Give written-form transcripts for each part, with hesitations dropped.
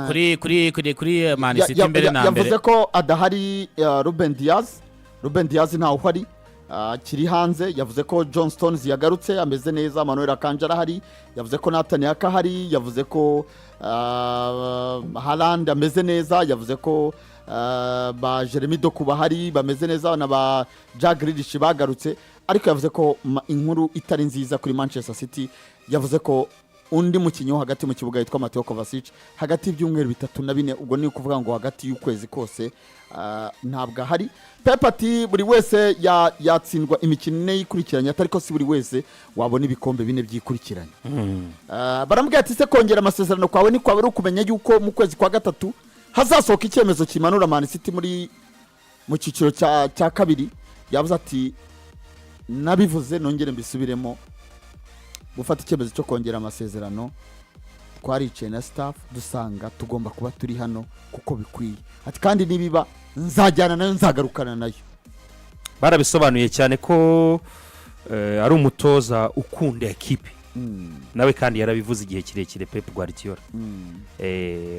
kuri Man City imbere na mbere. Yavuze ko adahari Ruben Diaz ntawe uhari, kiri hanze. Yavuze ko John Stones yagarutse ameze neza, Manuel Akanji arahari. Yavuze ko Nathan Aka ahari. Yavuze ko Haaland ameze neza. Yavuze ko ba Jeremy Doku bahari bameze neza na ba Jack Grealish bagarutse. Ariko yavuze ko inkuru itari nziza kuri Manchester City. Yavuze ko undi mukinnyi wo hagati mu kibuga yitwa Mateo Kovacic hagati y'ibyumweru 3 na 4, ubwo ni ukuvuga ngo hagati y'ukwezi kose ntabwo ahari. Pep ati buri wese yatsindwa imikino ine yikurikiranye, atari ko si buri wese wabona ibikombe 4 byikurikiranye. Barambwira ati se kongera amasezerano kwawe ni kwawe ari ukumenya yuko mu kwezi kwa gatatu hazasohoka icyemezo kimanura Man City mu cyiciro cya kabiri. Yavuze ati nabivuze nongere mbisubiremo, gufata icyemezo cyo kongera amasezerano twaricaye na staff dusanga tugomba kuba turi hano kuko bikwiye. Ati kandi nibiba nzajyana nayo nzagarukana nayo. Barabisobanuye cyane ko ari umutoza ukunda ekipe nawe kandi yarabivuze igihe kirekire Pep Guardiola.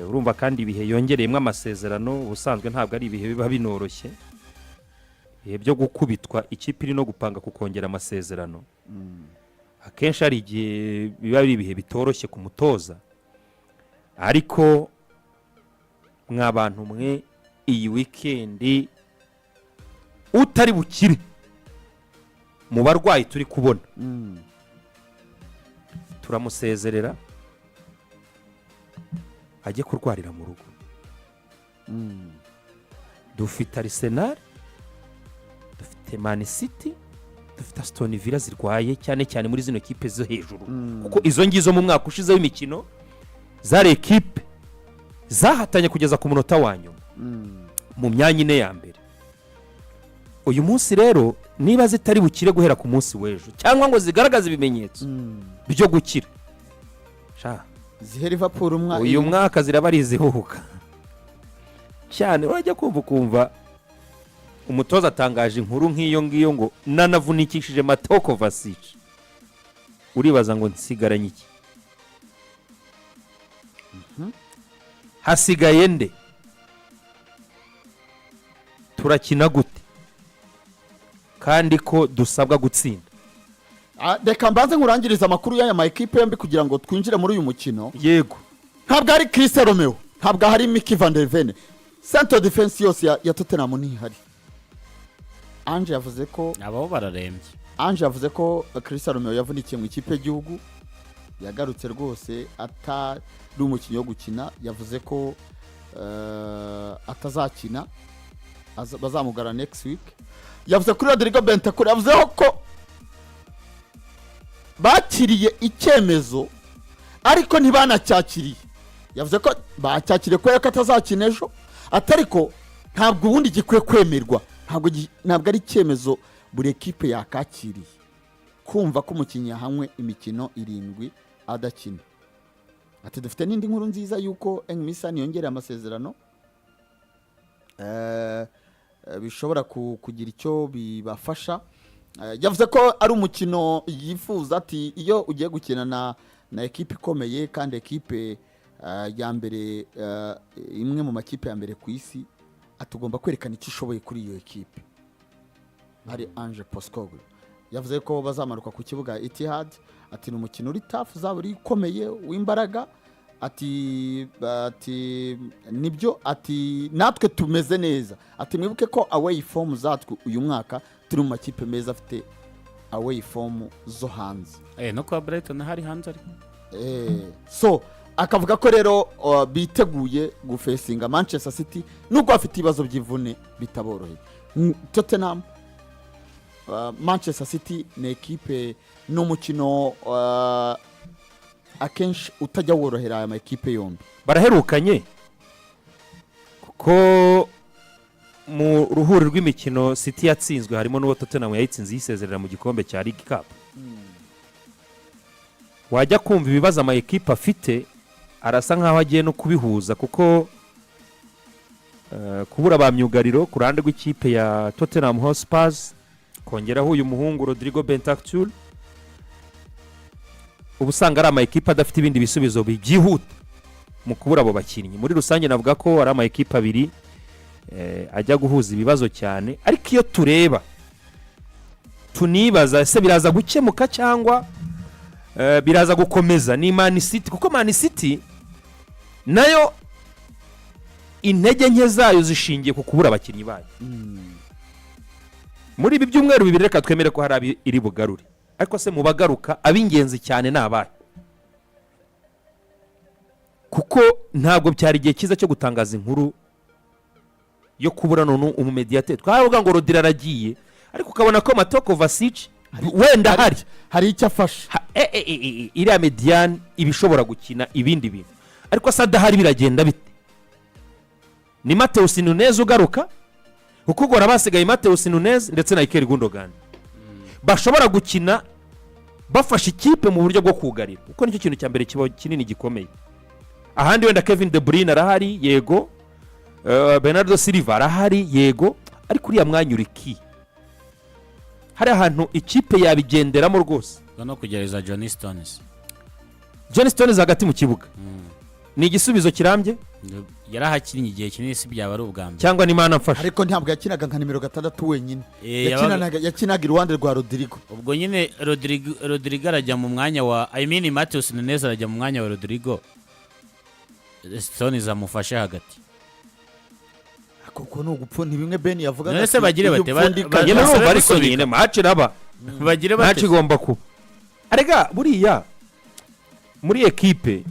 Urumva kandi ibihe yongereyemo amasezerano ubusanzwe ntabwo ari ibihe biba binoroshye, byo gukubitwa ikipe iri no gupanga kukongera amasezerano. Akenshi ari igihe biba ari ibihe bitoroshye ku mutoza, ariko mw'abantu mwe iyi weekend utari bukire mu barwayi turi kubona turamusezerera ajye kurwarira mu rugo. Dufite Arsenal, dufite Man City, dufite Aston Villa zirwaye cyane muri zino ekipe zo hejuru, kuko izo ngizo mu mwaka ushize w'imikino zari ekipe zahatanye kugeza ku munota wa nyuma mu myanya ine ya mbere. Uyu munsi rero niba zitari bukire guhera ku munsi w'ejo cyangwa ngo zigaragaze ibimenyetso byo gukira, zihe Liverpool uyu mwaka zirabarizihuka cyane. Urajya kumva umutoza atangaje inkuru nk'iyo ngiyo ngo nanavunikishije Mateo Kovacic, uribaza ngo nsigaranye iki? Hasigaye nde? Turakina gute kandi ko dusabwa gutsinda? Reka mbanze nkurangiriza amakuru y'aya ma ekipe yombi kugira ngo twinjire muri uyu mukino. Yego, ntabwo ari Cristiano Romeo, ntabwo hari Mickey van der Ven, center defense yose ya Tottenham ntihari. Ange yavuze ko abo bararembye. Ange yavuze ko Cristiano Romeo yavunikiye mu ikipe y'igihugu, yagarutse rwose atari umukinnyi wo gukina. Yavuze ko atazakina, bazamugara next week. Yavuze kuri Rodrigo Bentancur, yavuze ko bakiriye icyemezo ariko ntibanacyakiriye. Yavuze ko bacyakiriye ko atazakina ejo, atariko ntabwo ubundi gikwiye kwemerwa. Ntabwo ari icyemezo buri ekipe yakakiriye kumva ko umukinnyi yahamwe imikino 7 adakina. Ati dufite n'indi nkuru nziza yuko Engmisani yongereye amasezerano, bishobora kugira icyo bibafasha. Yavuze ko ari umukino yifuza. Ati iyo ugiye gukina na ekipe ikomeye kandi ekipe ya mbere, imwe mu makipe ya mbere ku isi, atugomba kwerekana icyo ishoboye kuri iyo ekipe. Hari Ange Postecoglou yavuze ko bazamaruka ku kibuga Etihad. Ati ni umukino uri tough, uzaba uri ukomeye w'imbaraga. Ati nibyo, ati natwe tumeze neza. Ati mwibuke ko away form zatwe uyu mwaka turi mu makipe meza afite away form zo hanze. No kwa Brighton hari hanze ariko. So akavuga ko rero biteguye gufesinga Manchester City nubwo afite ibibazo by'ivune bitaboroheye. Tottenham, Manchester City ni ekipe n'umukino akenshi utajya worohera aya makipe yombi. Baraherukanye kuko mu ruhuri rw'imikino City yatsinzwe harimo n'uwo Tottenham yayitsinze yisezerera mu gikombe cya League Cup. Wajya kumva ibibazo ama ekipe afite, arasa nkaho agiye no kubihuza kuko kubura ba myugariro ku ruhande rw'ikipe ya Tottenham Hotspur, kongeraho uyu muhungu Rodrigo Bentancur, ubusanga ari ama ekipe adafite ibindi bisubizo byihuta mu kubura abo bakinnyi. Muri rusange navuga ko ari ama ekipe abiri ajya guhuza ibibazo cyane, ariko iyo tureba tunibaza ese biraza gukemuka cyangwa biraza gukomeza ni Man City, kuko Man City nayo intege nke zayo zishingiye ku kubura abakinnyi bayo. Muri ibi byumweru bibiri reka twemere ko hari iri bugarure, ariko se mu bagaruka ab'ingenzi cyane ni abahe? Kuko ntabwo byari igihe cyiza cyo gutangaza inkuru yo kubura none umumediateri. Twavuga ngo Rodri aragiye, ariko ukabona ko Mateo Kovacic wenda hari icyo afasha, iriya Mediane ibishobora gukina ibindi bintu, ariko se adahari biragenda bite? Ni Matheus Nunes ugaruka, kuko gora basigaye Matheus Nunes ndetse na Iker Gundogan bashobora gukina bafashe ikipe mu buryo bwo kugarira, kuko nicyo kintu cya mbere kiba kinini gikomeye. Ahandi wenda Kevin De Bruyne arahari yego, Bernardo Silva arahari yego, ariko uriya mwanya uri ki hari ahantu ikipe yabigenderamo rwose. no kugereza John Stones hagati mu kibuga ni igisubizo kirambye, yarahakinnye igihe kinini, si byaba ari ubwa mbere cyangwa ni mana mfasha. ariko ntabwo yakinaga nka nimero 6 wenyine, yabaga- yakinaga iruhande rwa Rodrigo. ubwo nyine Rodrigo arajya mu mwanya wa Matheus Nunes arajya mu mwanya wa Rodrigo, Stones amufashe hagati. kuko no gupfunda bimwe Ben yavuga None se bagire bate? Nyine Basore urumva ariko gusubika. nyine match raba bagire match bate? igomba kuba. Arega buriya muri ekipe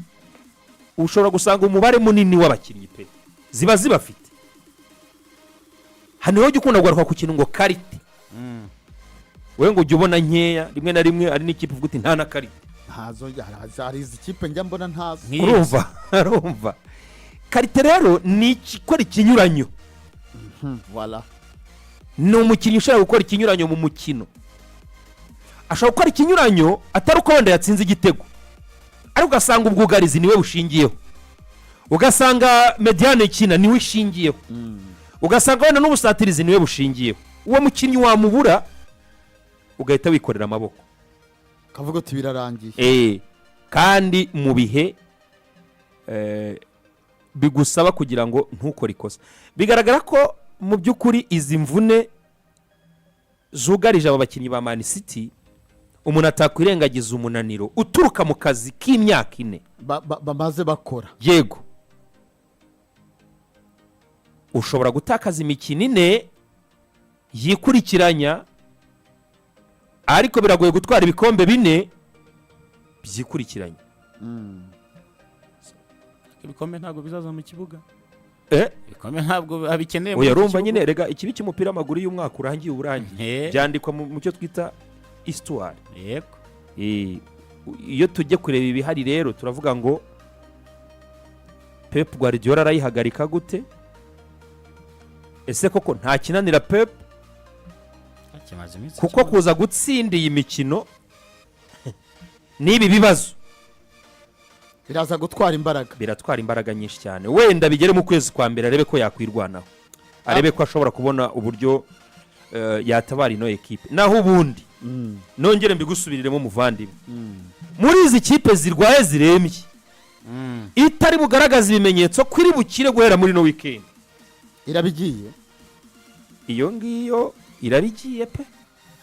ushobora gusanga umubare munini w'abakinnyi pe ziba zibafite. Hano ho gikunda guharuka ku kintu ngo karite. Wewe ngo ujye ubona nkeya rimwe na rimwe ari n'ikipe uvuga uti nta na karite. ntazo hari izi kipe njya mbona ntazo. Urumva karite rero ni ikora ikinyuranyo. Voilà. Ni umukinnyi ushobora gukora ikinyuranyo mu mukino, ashobora gukora ikinyuranyo atari uko wenda yatsinze igitego, ariko ugasanga ubwugarizi niwe bushingiyeho, ugasanga Mediane ikina niwe ishingiyeho, ugasanga wenda n'ubusatirizi niwe bushingiyeho. Uwo mukinnyi wamubura ugahita wikorera amaboko, kavuga uti birarangiye. kandi mu bihe bigusaba kugira ngo ntukore ikosa. Bigaragara ko mu by'ukuri izi mvune zugarije aba bakinnyi ba Man City umuntu atakwirengagiza umunaniro uturuka mu kazi k'imyaka 4 bamaze bakora. Yego, ushobora gutakaza imikino 4 yikurikiranya, ariko biragoye gutwara ibikombe 4 byikurikiranya. ibikombe ntabwo bizaza mu kibuga, Eh? ibikombe ntabwo abikeneye. Oya rumva nyine rega ikibi cy'umupira w'amaguru y'umwaka urangiye uburangiye byandikwa mu cyo twita histoire. Yego. Iyo tujye kureba ibihari rero turavuga ngo Pep Guardiola arayihagarika gute? Ese koko nta kinanira Pep? Kuko kuza gutsinda iyi mikino n'ibi bibazo biraza gutwara imbaraga, biratwara imbaraga nyinshi cyane. Wenda bigere mu kwezi kwa mbere arebe ko yakwirwanaho, arebe ko ashobora kubona uburyo yatabara ino ekipe. Naho ubundi nongere mbigusubiriremo muvandimwe, muri izi kipe zirwaye zirembye itari bugaragaza ibimenyetso kwiri bukire guhera muri no weekend irabigiye, iyo ngiyo irabigiye pe.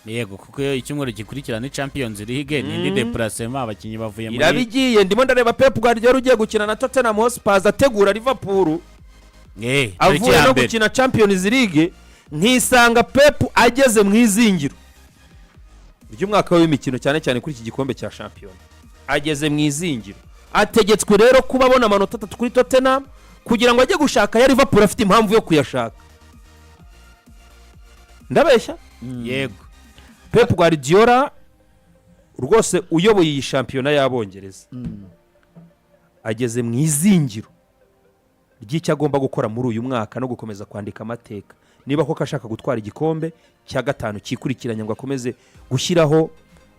Yego, kuko icyumweru gikurikirana ni Champions League n'indi déplacement abakinnyi bavuye muri irabigiye. Ndimo ndareba Pep Guardiola ugiye gukina na Tottenham Hotspur ategura Liverpool, avuye no gukina Champions League, nkisanga Pep ageze mu izingiro ry'umwaka w'imikino cyane cyane kuri iki gikombe cya Champions. Ageze mu izingiro, ategetswe rero kuba abona amanota 3 kuri Tottenham kugira ngo ajye gushaka ya Liverpool afite impamvu yo kuyashaka. Ndabeshya? Yego. Pep Guardiola rwose uyoboye iyi shampiyona y'Abongereza ageze mu izingiro ry'icyo agomba gukora muri uyu mwaka no gukomeza kwandika amateka. Niba koko ashaka gutwara igikombe cya 5 kikurikiranya ngo akomeze gushyiraho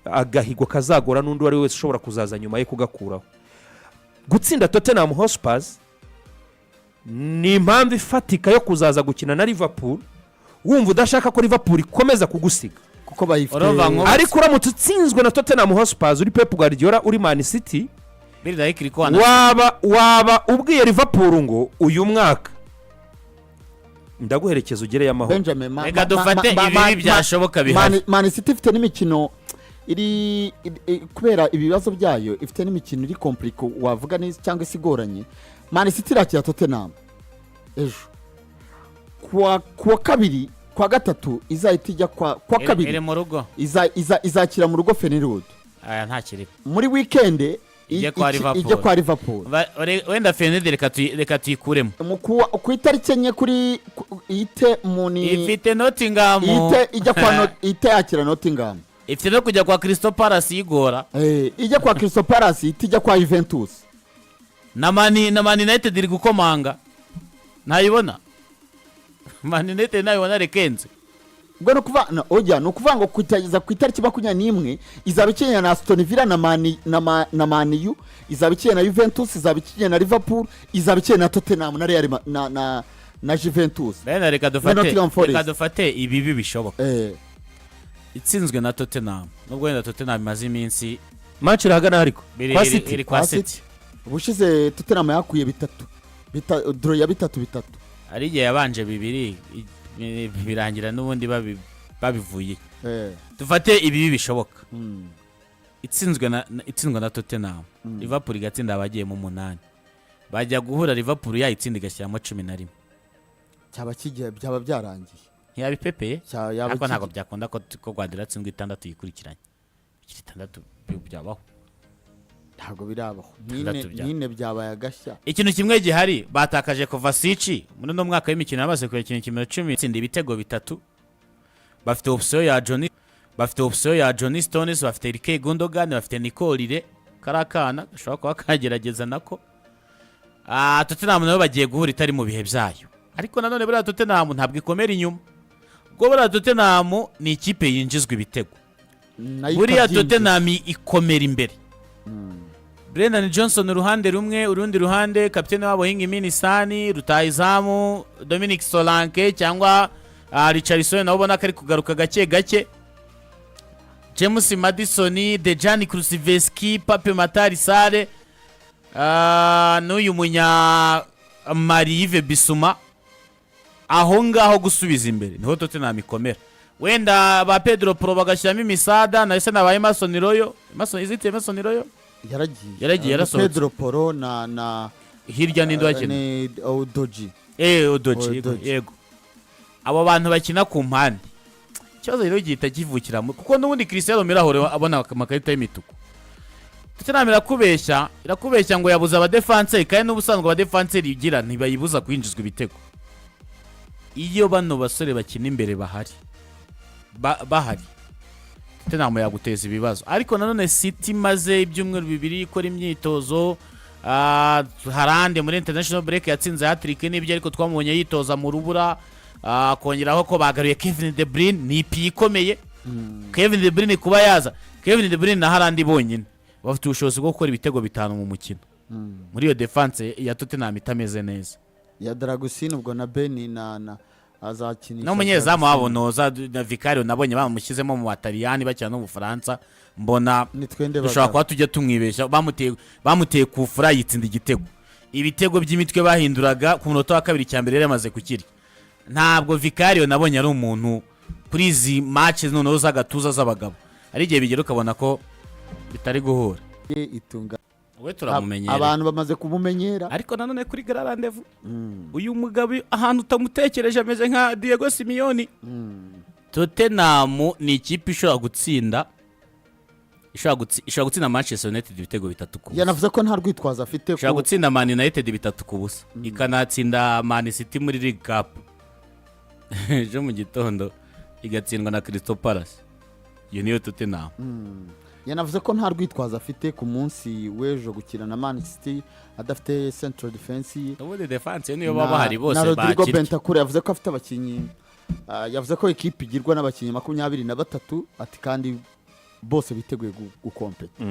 agahigo kazagora n'undi wari wese ushobora kuzaza nyuma ye kugakuraho. Gutsinda Tottenham Hotspur ni impamvu ifatika yo kuzaza gukina na Liverpool wumva udashaka ko Liverpool ikomeza kugusiga, kuko bayifite. Ariko uramutse utsinzwe na Tottenham Hotspur uri Pep Guardiola uri Man City, birira ikiri kwana waba ubwiye Liverpool ngo uyu mwaka ndaguherekeza ugereyo amahoro. Benjamin reka dufate ibi byashoboka bihari. Man City ifite n'imikino iri kubera ibibazo byayo, ifite n'imikino iri komplike wavuga neza cyangwa se igoranye. Man City irakira Tottenham ejo kuwa kabiri, kwa gatatu izahita ijya kwa kabiri iri mu rugo, izakira mu rugo Feyenoord. aya nta kiri muri weekend ijye kwa Liverpool. wenda Feyenoord reka tuyikuremo ku itariki enye kuri ite muni ifite Nottingham, ite yakira Nottingham, ifite no kujya kwa Crystal Palace yigora, ijya kwa Crystal Palace, ijya kwa Juventus na Man United iri gukomanga ntayibona. Man United nayibona rekenze ubwo no kuvuga ngo kutageza ku itariki 21 izaba ikinyana na Aston Villa na Man U, izaba ikinyana na Juventus, izaba ikinyana na Liverpool, izaba ikinyana na Tottenham na Real na Juventus. bene reka dufate ibi bishoboka. itsinzwe na Tottenham, nubwo wenda Tottenham imaze iminsi match irahagana ariko iri kwa City. ubushize Tottenham yakuye draw ya 3-3 ari igihe yabanje 2 birangira n'ubundi babivuye. dufate ibi bishoboka. itsinzwe na Tottenham, Liverpool igatsinda abagiye mu 8, bajya guhura Liverpool yayitsinda igashyiramo 11, byaba byarangiye ntiyabipepeye ariko ntabwo byakunda ko Guardiola atsindwa 6 yikurikiranye. 6 byabaho, ntabwo birabaho, nyine byabaye agashya. ikintu kimwe gihari, batakaje Kovacic muri no mwaka w'imikino yamaze kwekina kimero 10 itsinda ibitego 3. bafite option ya Johnny Stones, bafite Ilkay Gundogan, bafite Nicolire karakana gashobora kuba kagerageza nako. Tottenham nabo bagiye guhura itari mu bihe byayo, ariko nanone buriya Tottenham ntabwo ikomera inyuma. ubwo buriya Tottenham ni ikipe yinjizwa ibitego, buriya Tottenham ikomera imbere. Brennan Johnson uruhande rumwe, urundi ruhande kapiteni wabo Heung-min Son, rutahizamu Dominic Solanke cyangwa Richarlison nabo ubona ko ari kugaruka gake. James Maddison, Dejan Kulusevski, Pape Matar Sarr, n'uyu munya Marie-Yves Bissouma. aho ngaho gusubiza imbere niho Tottenham ikomera. wenda ba Pedro Pro bagashyiramo imisada na ese nabaye Mason Royo, Mason Royo yaragiye yarasohotse. Pedro Poro na hirya n'indi wakina Odoji. Odoji yego. abo bantu bakina ku mpande, ikibazo rero gihita kivukira kuko n'ubundi Cristiano Ronaldo abona amakarita y'imituku. Tottenham irakubeshya ngo yabuza abadefenseur, kandi n'ubusanzwe abadefenseur igira ntibayibuza kwinjizwa ibitego. iyo bano basore bakina imbere bahari Tottenham yaguteza ibibazo. ariko nanone City maze ibyumweru 2 ikora imyitozo, harande muri international break yatsinze hat-trick n'ibyo, ariko twamubonye yitoza mu rubura. kongeraho ko bagaruye Kevin De Bruyne, ni ipi ikomeye. Kevin De Bruyne kuba yaza, Kevin De Bruyne na Haaland bonyine bafite ubushobozi bwo gukora ibitego 5 mu mukino. muri iyo defense ya Tottenham itameze neza ya Dragusino, ubwo na Beni na azakinisha no munyezamu wabo Noza na Vicario nabonye bamushyizemo mu Bataliyani bakina no mu Faransa, mbona dushobora kuba tujya tumwibeshya. bamuteye kufura yitsinda igitego, ibitego by'imitwe bahinduraga ku munota wa kabiri cyambere yari yamaze kukiri. ntabwo Vicario nabonye ari umuntu kuri izi match noneho z'agatuza z'abagabo, ari igihe bigera ukabona ko bitari guhura. itunga we turamumenyera, abantu bamaze kumumenyera, ariko nanone kuri Grand Rendez-vous uyu mugabo ahantu utamutekereje ameze nka Diego Simeone. Tottenham ni ikipe ishobora gutsinda Manchester United ibitego 3 ku busa. yanavuze ko nta rwitwaza afite, ishobora gutsinda Man United 3 ku busa, ikanatsinda Man City muri League Cup ejo mu gitondo igatsindwa na Crystal Palace. iyo niyo Tottenham. yanavuze ko nta rwitwaza afite ku munsi w'ejo gukina na Man City adafite central defense. ubundi defense niyo baba bahari bose bakiri. na Rodrigo Bentancur yavuze ko afite abakinnyi, yavuze ko equipe igirwa n'abakinnyi 23 ati kandi bose biteguye gukompeta.